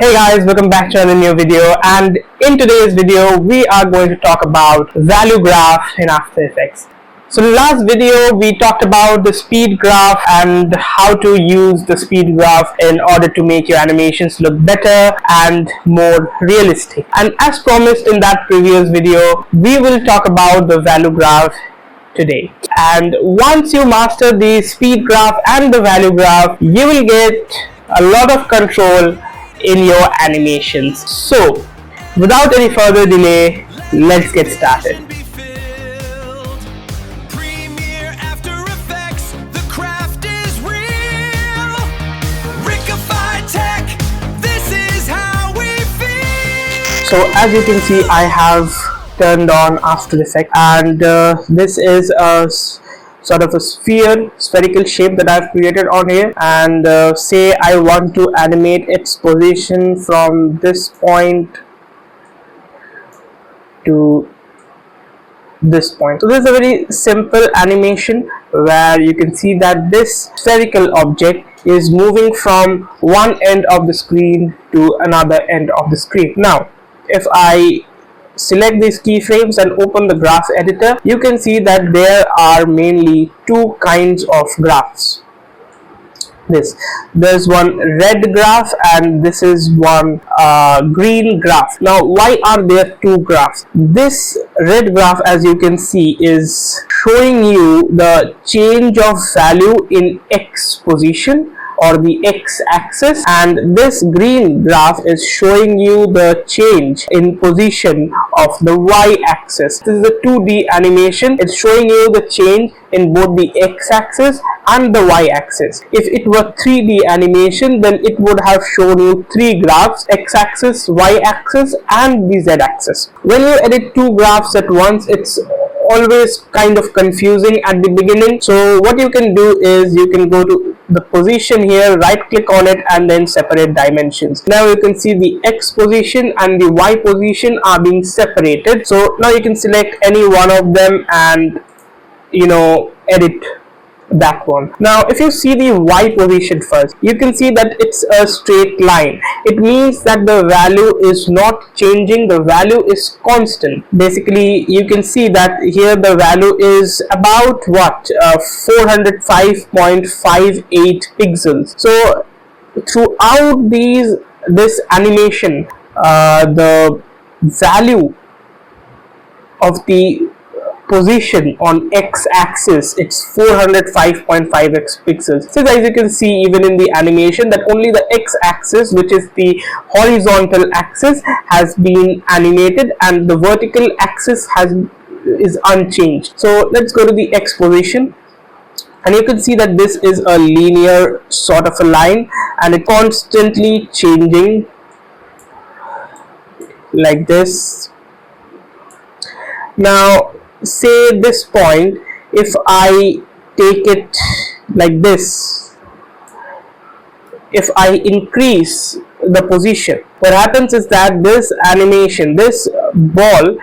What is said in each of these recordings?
Hey guys, welcome back to another new video, and in today's video we are going to talk about value graph in After Effects. So in the last video we talked about the speed graph and how to use the speed graph in order to make your animations look better and more realistic. And as promised in that previous video, we will talk about the value graph today. And once you master the speed graph and the value graph, you will get a lot of control in your animations. So without any further delay, let's get started. So as you can see, I have turned on After Effects, and this is a sort of a spherical shape that I've created on here, and say I want to animate its position from this point to this point. So this is a very simple animation where you can see that this spherical object is moving from one end of the screen to another end of the screen. Now if I select these keyframes and open the graph editor, you can see that there are mainly two kinds of graphs. There's one red graph and this is one green graph. Now why are there two graphs? This red graph, as you can see, is showing you the change of value in X position or the X-axis, and this green graph is showing you the change in position of the Y-axis. This is a 2D animation. It's showing you the change in both the X-axis and the Y-axis. If it were 3D animation, then it would have shown you three graphs: X-axis, Y-axis and the Z-axis. When you edit two graphs at once, it's always kind of confusing at the beginning. So what you can do is you can go to the position here, right click on it, and then separate dimensions. Now you can see the X position and the Y position are being separated. So now you can select any one of them and edit that one. Now if you see the Y position first, you can see that it's a straight line. It means that the value is not changing, the value is constant. Basically you can see that here the value is about 405.58 pixels. So throughout this animation, the value of the position on X-axis, it's 405.5 pixels. So as you can see, even in the animation, that only the X-axis, which is the horizontal axis, has been animated and the vertical axis is unchanged. So let's go to the X position, and you can see that this is a linear sort of a line and it's constantly changing like this. Now say this point, if I take it like this, if I increase the position, what happens is that this animation, this ball,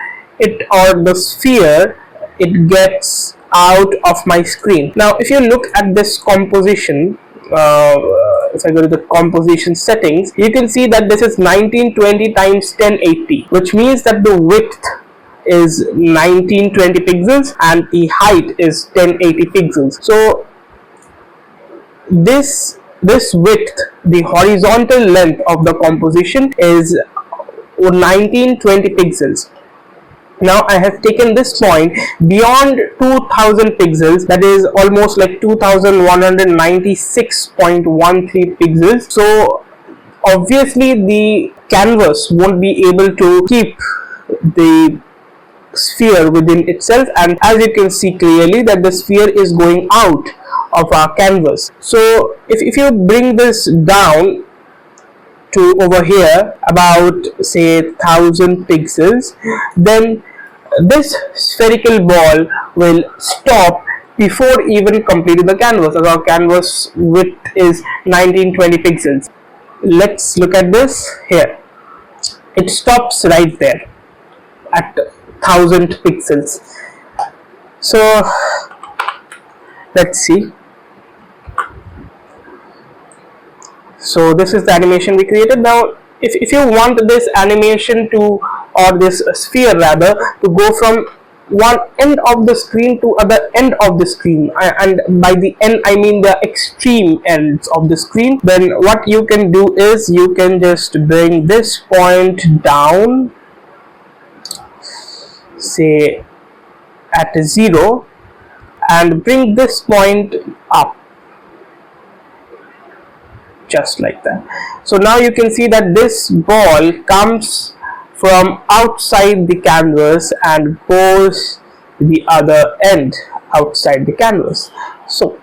or the sphere, it gets out of my screen. Now if you look at this composition, if I go to the composition settings, you can see that this is 1920 times 1080, which means that the width is 1920 pixels and the height is 1080 pixels. So this width, the horizontal length of the composition, is 1920 pixels. Now I have taken this point beyond 2000 pixels, that is almost like 2196.13 pixels. So obviously the canvas won't be able to keep the sphere within itself, and as you can see clearly that the sphere is going out of our canvas. So if you bring this down to over here about say 1000 pixels, then this spherical ball will stop before even completing the canvas, as our canvas width is 1920 pixels. Let's look at this here. It stops right there at 1000 pixels. So let's see. So this is the animation we created. Now if you want this animation to, or this sphere rather, to go from one end of the screen to other end of the screen, and by the end I mean the extreme ends of the screen, then what you can do is you can just bring this point down, say at 0, and bring this point up, just like that. So now you can see that this ball comes from outside the canvas and goes to the other end outside the canvas. So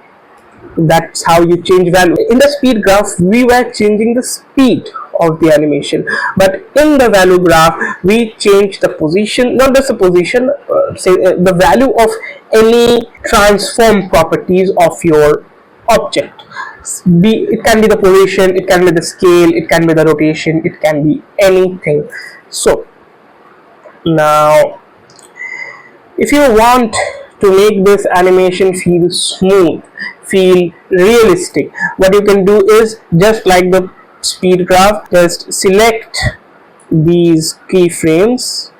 that's how you change value. In the speed graph we were changing the speed of the animation, but in the value graph we change the position, not just the position, the value of any transform properties of your object. It can be the position, it can be the scale, it can be the rotation, it can be anything. So now if you want to make this animation feel smooth, feel realistic, what you can do is, just like the speed graph, just select these keyframes,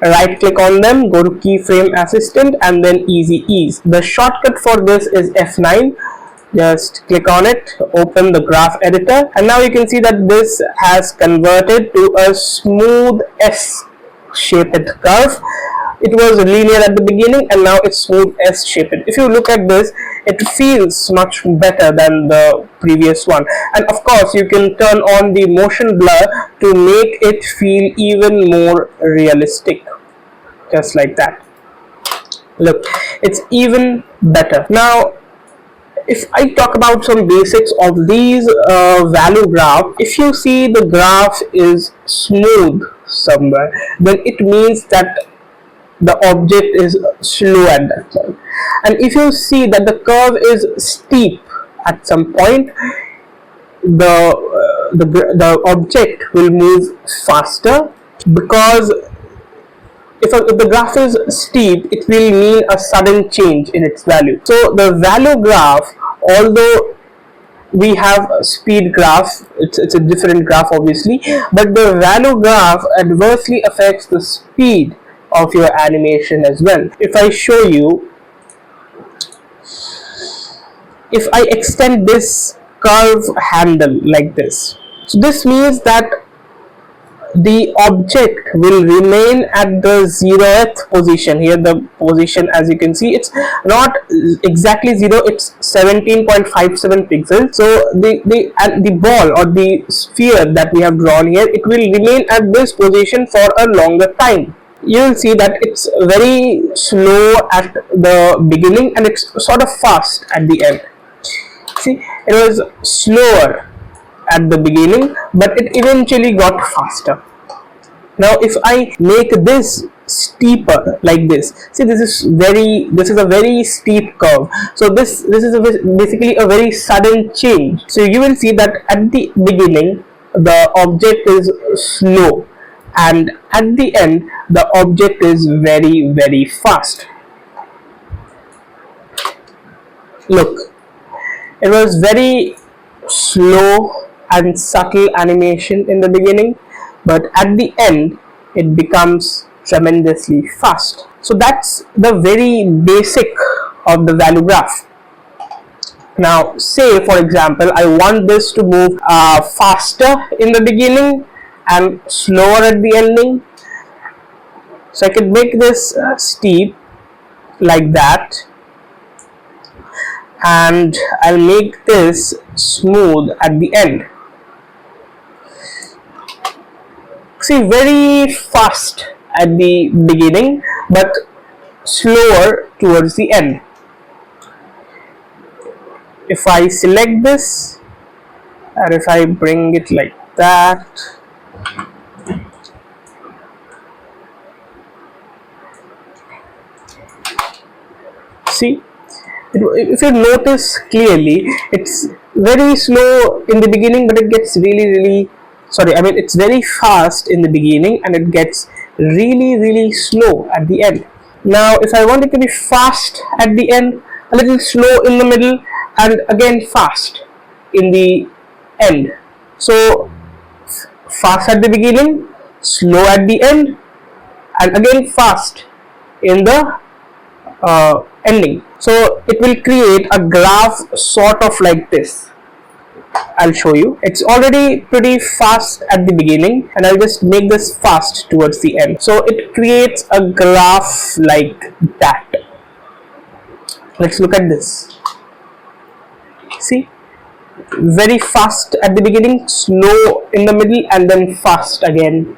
right click on them, go to keyframe assistant, and then easy ease. The shortcut for this is F9. Just click on it, open the graph editor, and now you can see that this has converted to a smooth S-shaped curve. It was linear at the beginning and now it's smooth S-shaped. If you look at this, it feels much better than the previous one. And of course you can turn on the motion blur to make it feel even more realistic, just like that. Look, it's even better. Now if I talk about some basics of these value graph, if you see the graph is smooth somewhere, then it means that the object is slow at that point. And if you see that the curve is steep at some point, the object will move faster, because if the graph is steep, it will mean a sudden change in its value. So the value graph, although we have a speed graph, it's a different graph obviously, but the value graph adversely affects the speed of your animation as well. If I show you, if I extend this curve handle like this, so this means that the object will remain at the 0th position. Here the position, as you can see, it's not exactly 0, it's 17.57 pixels. So the ball or the sphere that we have drawn here, it will remain at this position for a longer time. You will see that it's very slow at the beginning and it's sort of fast at the end. See, it was slower at the beginning, but it eventually got faster. Now if I make this steeper like this, see, this is a very steep curve, so this is basically a very sudden change. So you will see that at the beginning the object is slow, and at the end the object is very, very fast. Look, it was very slow and subtle animation in the beginning, but at the end it becomes tremendously fast. So that's the very basic of the value graph. Now say for example I want this to move faster in the beginning and slower at the ending, so I can make this steep like that, and I'll make this smooth at the end. See, very fast at the beginning but slower towards the end. If I select this and if I bring it like that, see, if you notice clearly, it's very slow in the beginning but it gets it's very fast in the beginning and it gets really slow at the end. Now if I want it to be fast at the end, a little slow in the middle, and again fast in the end, so fast at the beginning, slow at the end, and again fast in the ending. So it will create a graph sort of like this. I'll show you. It's already pretty fast at the beginning, and I'll just make this fast towards the end. So it creates a graph like that. Let's look at this. See, very fast at the beginning, slow in the middle, and then fast again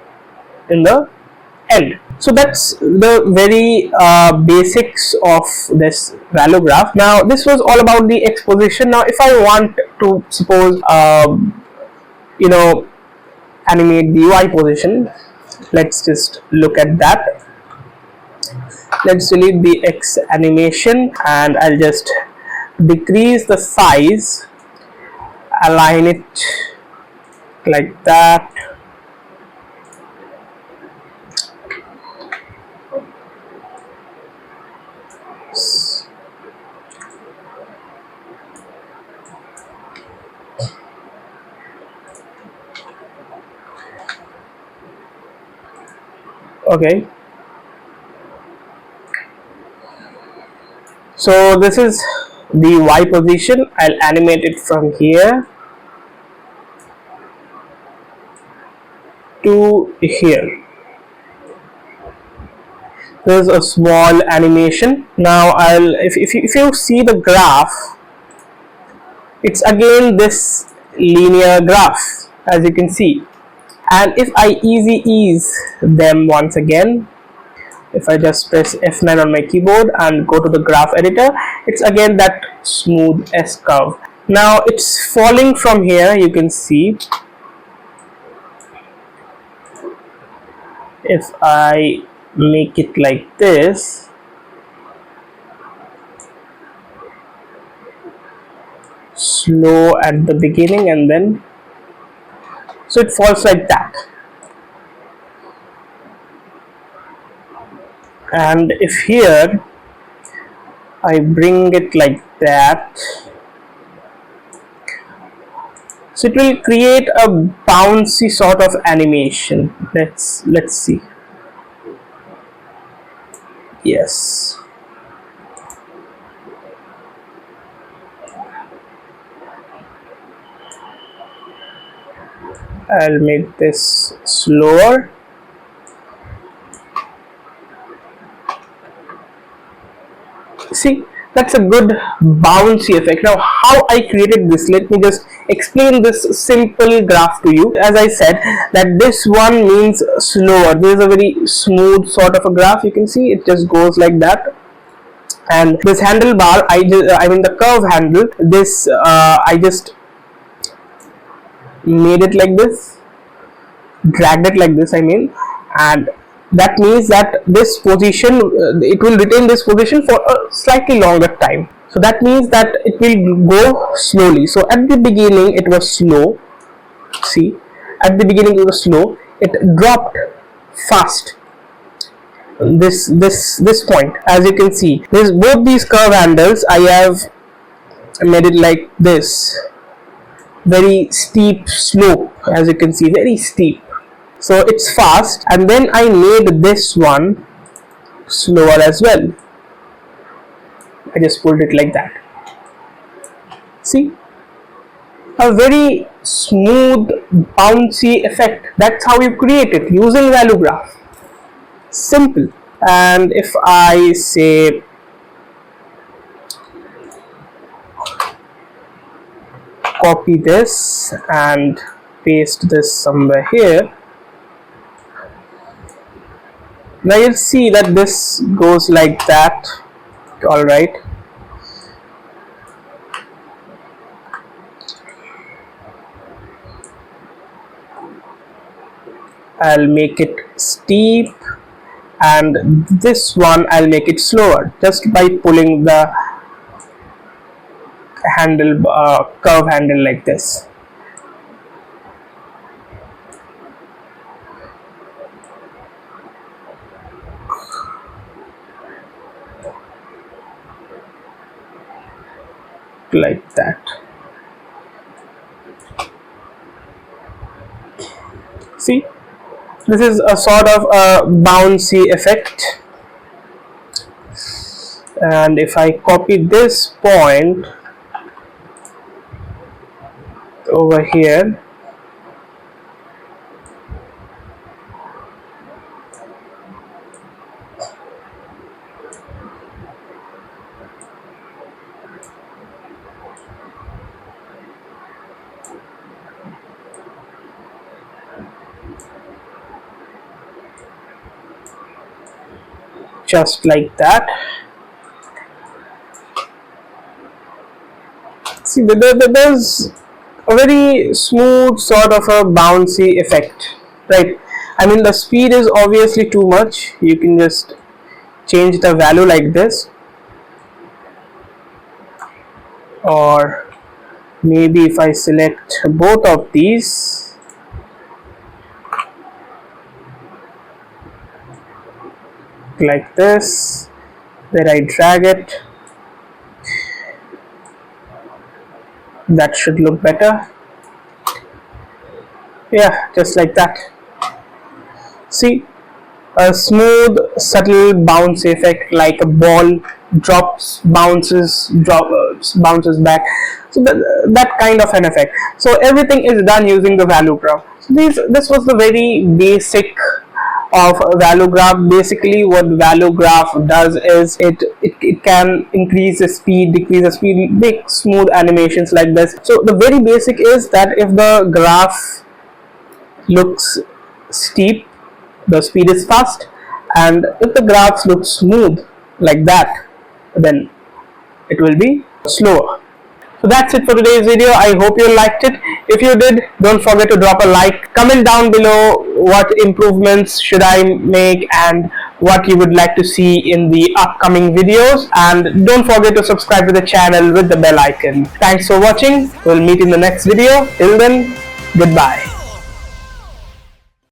in the end. So that's the very basics of this value graph. Now this was all about the exposition. Now if I want to suppose animate the Y position, let's just look at that. Let's delete the X animation, and I'll just decrease the size, align it like that. Okay, so this is the Y position. I'll animate it from here to here. There's a small animation. Now if you see the graph, it's again this linear graph, as you can see. And if I ease them once again, if I just press F9 on my keyboard and go to the graph editor, it's again that smooth S curve. Now it's falling from here, you can see. If I make it like this, slow at the beginning, and then so it falls like that. And if here I bring it like that, so it will create a bouncy sort of animation. Let's see. Yes, I'll make this slower. See, that's a good bouncy effect. Now how I created this, let me just explain this simple graph to you. As I said, that this one means slower. This is a very smooth sort of a graph. You can see it just goes like that. And this handlebar, I mean the curve handle, this I just made it like this, dragged it like this, I mean, and that means that this position, it will retain this position for a slightly longer time. So that means that it will go slowly. So at the beginning it was slow. See, at the beginning it was slow. It dropped fast. This point, as you can see, this both these curve handles, I have made it like this, very steep slope, as you can see, very steep. So it's fast, and then I made this one slower as well. I just pulled it like that. See, a very smooth bouncy effect. That's how you create it using value graph. Simple. And if I say copy this and paste this somewhere here, now you'll see that this goes like that. All right, I'll make it steep, and this one I'll make it slower just by pulling the handle, curve handle like this. Like that. See, this is a sort of a bouncy effect, and if I copy this point over here, just like that. See, there's a very smooth sort of a bouncy effect, right? I mean, the speed is obviously too much. You can just change the value like this, or maybe if I select both of these, like this, then I drag it, that should look better. Yeah, just like that. See, a smooth subtle bounce effect, like a ball bounces back, so that kind of an effect. So everything is done using the value graph. So this was the very basic of value graph. Basically what value graph does is it can increase the speed, decrease the speed, make smooth animations like this. So the very basic is that if the graph looks steep, the speed is fast, and if the graphs look smooth like that, then it will be slower. So that's it for today's video. I hope you liked it. If you did, don't forget to drop a like. Comment down below what improvements should I make and what you would like to see in the upcoming videos, and don't forget to subscribe to the channel with the bell icon. Thanks for watching. We'll meet in the next video. Till then, goodbye.